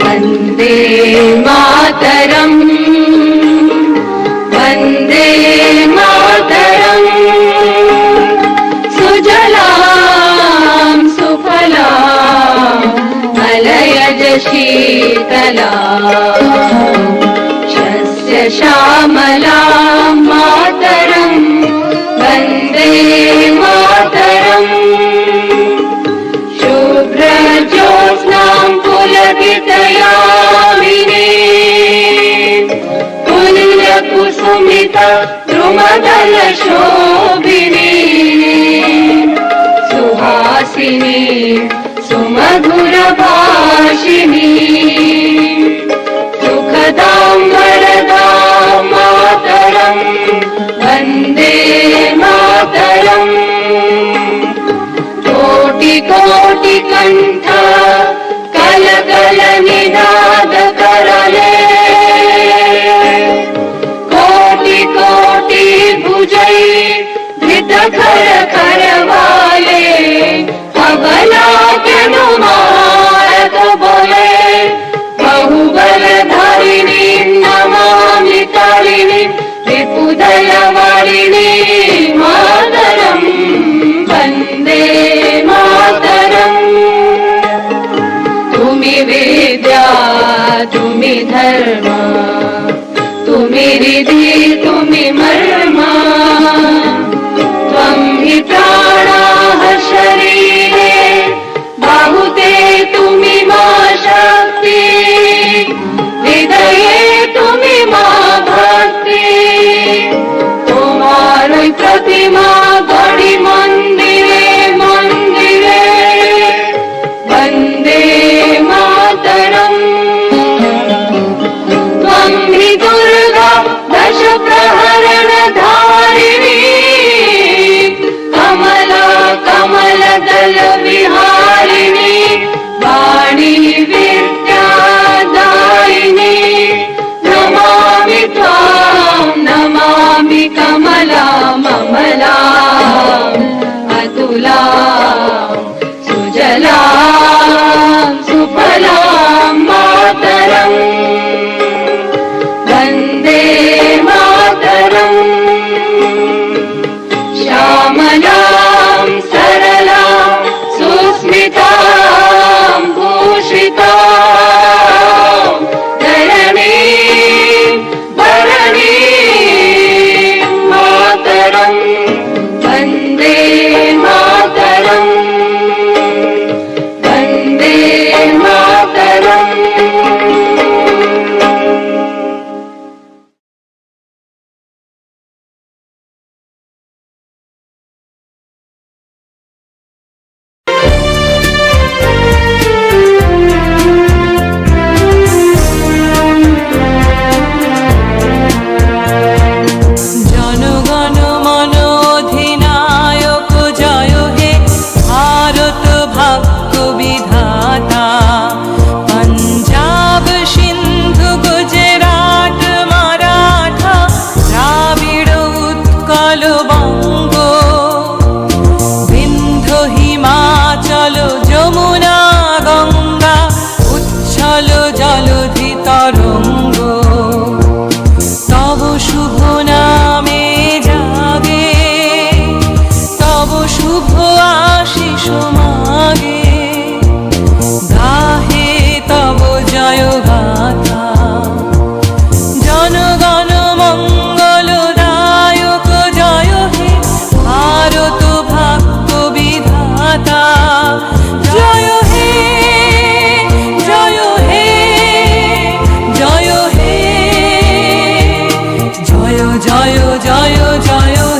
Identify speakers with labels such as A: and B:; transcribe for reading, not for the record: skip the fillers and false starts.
A: वन्दे मातरम् वन्दे मातरम् सुजलां सुफलां मलयज शीतलां शस्य श्यामलां मातरम् वन्दे मातरम् शुभ्रज्योत्स्नां पुलकितयामिनीं पुण्यकुसुमिता द्रुमदलशोभिनीं सुहासिनीं सुमधुरभाषिणीं सुखदां वरदां मातरम् वन्दे मातरम् कोटि कोटि कंठ कल कल निनाद करले कोटि कोटि भुजै धृत खर खर वाले अबला अनुमारक बोले बहुबल धारिणी नमामि तारिणी विपुदल वारिणी मातरम् वन्दे मातरम् तुमि विद्या तुमि धर्म तुमि रिधि तुमि मर्मा त्वं हि प्राणाः शरीरे बाहुते तुमि मा शक्ति हृदये तुमि मा भक्ति तुम्हारी प्रतिमा गढ़ी मंदिरे मंदिरे वन्दे मातरम् त्वं हि दुर्गा दश प्रहरण धारिणी कमला कमल दल विहारिणी वाणी विद्या दायिनी नमामि त्वां नमामि कमलाम् अमलाम् अतुलाम् सुजलां सुफलां मातरम् वन्दे मातरम् श्यामलां सरलां सुस्मितां भूषितां धरणीं भरणीं मातरम् वन्दे मातरम् वन्दे मातरम्
B: জনগণ মন অধিনায়ক জয় হে ভারত ভাগ্য বিধাতা পঞ্জাব সিন্ধু গুজরাট মারাঠা দ্রাবিড় উৎকল বঙ্গ বিন্ধ্য হিমাচল যমুনা গঙ্গা উচ্ছল জলধি তরঙ্গ তব শুভ নামে জাগে তব শুভ আশিস মাগে গাহে তব জয় গাথা জনগণ মঙ্গলদায়ক জয় হে ভারত ভাগ্য বিধাতা জয় হে জয় হে জয় হে জয় জয় জয় জয়